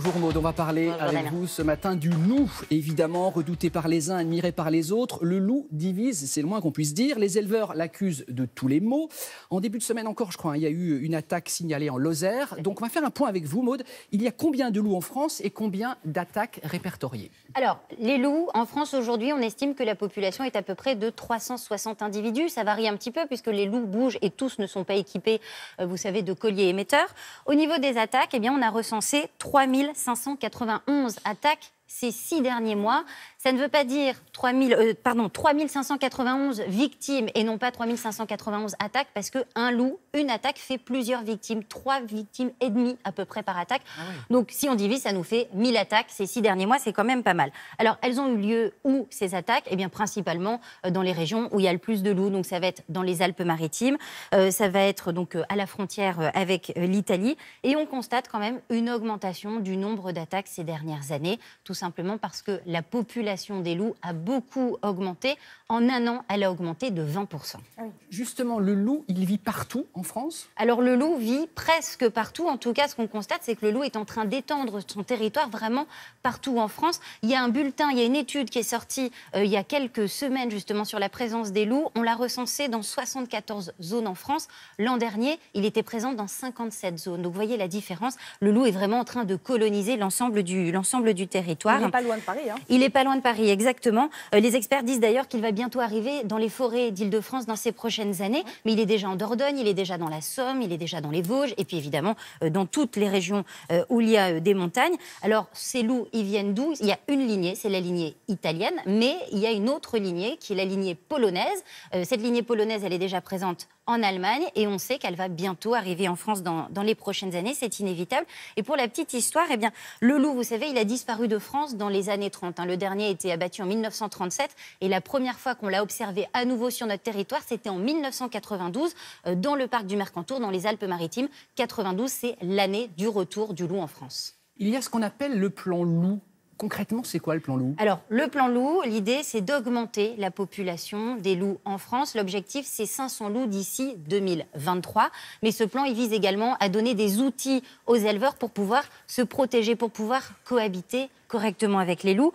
Bonjour Maud, on va parler avec vous ce matin du loup, évidemment redouté par les uns, admiré par les autres. Le loup divise, c'est le moins qu'on puisse dire. Les éleveurs l'accusent de tous les maux. En début de semaine encore, je crois, il y a eu une attaque signalée en Lozère. Donc on va faire un point avec vous Maud. Il y a combien de loups en France et combien d'attaques répertoriées? Alors, les loups, en France aujourd'hui, on estime que la population est à peu près de 360 individus. Ça varie un petit peu puisque les loups bougent et tous ne sont pas équipés, vous savez, de colliers émetteurs. Au niveau des attaques, eh bien, on a recensé 3591 attaques ces 6 derniers mois. Ça ne veut pas dire 3591 victimes et non pas 3591 attaques parce qu'un loup, une attaque fait plusieurs victimes, 3 victimes et demie à peu près par attaque. Ah oui. Donc si on divise, ça nous fait 1000 attaques ces 6 derniers mois, c'est quand même pas mal. Alors elles ont eu lieu où ces attaques? Eh bien principalement dans les régions où il y a le plus de loups. Donc ça va être dans les Alpes-Maritimes, ça va être donc à la frontière avec l'Italie. Et on constate quand même une augmentation du nombre d'attaques ces dernières années, tout simplement parce que la population des loups a beaucoup augmenté. En un an, elle a augmenté de 20%. Justement, le loup, il vit partout en France? Alors le loup vit presque partout. En tout cas, ce qu'on constate, c'est que le loup est en train d'étendre son territoire vraiment partout en France. Il y a un bulletin, il y a une étude qui est sortie il y a quelques semaines justement sur la présence des loups. On l'a recensé dans 74 zones en France. L'an dernier, il était présent dans 57 zones. Donc vous voyez la différence. Le loup est vraiment en train de coloniser l'ensemble du territoire. Il n'est pas loin de Paris. Il n'est pas loin de Paris, exactement. Les experts disent d'ailleurs qu'il va bientôt arriver dans les forêts d'Île-de-France dans ces prochaines années. Mais il est déjà en Dordogne, il est déjà dans la Somme, il est déjà dans les Vosges et puis évidemment dans toutes les régions où il y a des montagnes. Alors ces loups, ils viennent d'où? Il y a une lignée, c'est la lignée italienne, mais il y a une autre lignée qui est la lignée polonaise. Cette lignée polonaise, elle est déjà présente en Allemagne et on sait qu'elle va bientôt arriver en France dans les prochaines années, c'est inévitable. Et pour la petite histoire, eh bien, le loup, vous savez, il a disparu de France dans les années 30. Le dernier a été abattu en 1937 et la première fois qu'on l'a observé à nouveau sur notre territoire, c'était en 1992 dans le parc du Mercantour, dans les Alpes-Maritimes. 92, c'est l'année du retour du loup en France. Il y a ce qu'on appelle le plan loup. Concrètement, c'est quoi le plan loup? Alors, le plan loup, l'idée, c'est d'augmenter la population des loups en France. L'objectif, c'est 500 loups d'ici 2023. Mais ce plan, il vise également à donner des outils aux éleveurs pour pouvoir se protéger, pour pouvoir cohabiter correctement avec les loups.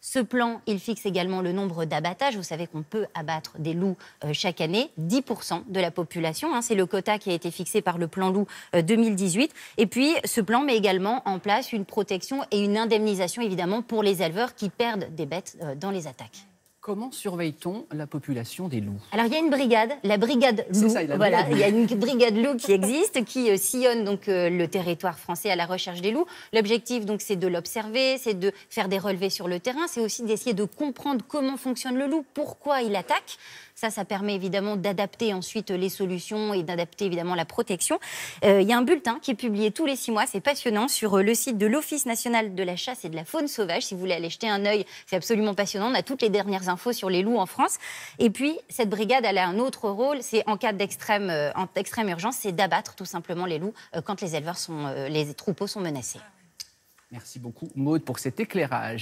Ce plan, il fixe également le nombre d'abattages. Vous savez qu'on peut abattre des loups chaque année, 10% de la population. C'est le quota qui a été fixé par le plan loup 2018. Et puis, ce plan met également en place une protection et une indemnisation, évidemment, pour les éleveurs qui perdent des bêtes dans les attaques. Comment surveille-t-on la population des loups? Alors, il y a une brigade, la brigade loup. Voilà, il y a une brigade loup qui existe, qui sillonne donc le territoire français à la recherche des loups. L'objectif, donc, c'est de l'observer, c'est de faire des relevés sur le terrain, c'est aussi d'essayer de comprendre comment fonctionne le loup, pourquoi il attaque. Ça permet évidemment d'adapter ensuite les solutions et d'adapter évidemment la protection. Il y a un bulletin qui est publié tous les 6 mois, c'est passionnant, sur le site de l'Office national de la chasse et de la faune sauvage. Si vous voulez aller jeter un œil, c'est absolument passionnant. On a toutes les dernières infos sur les loups en France. Et puis, cette brigade, elle a un autre rôle, c'est en cas d'extrême urgence, c'est d'abattre tout simplement les loups quand les troupeaux sont menacés. Merci beaucoup Maud pour cet éclairage.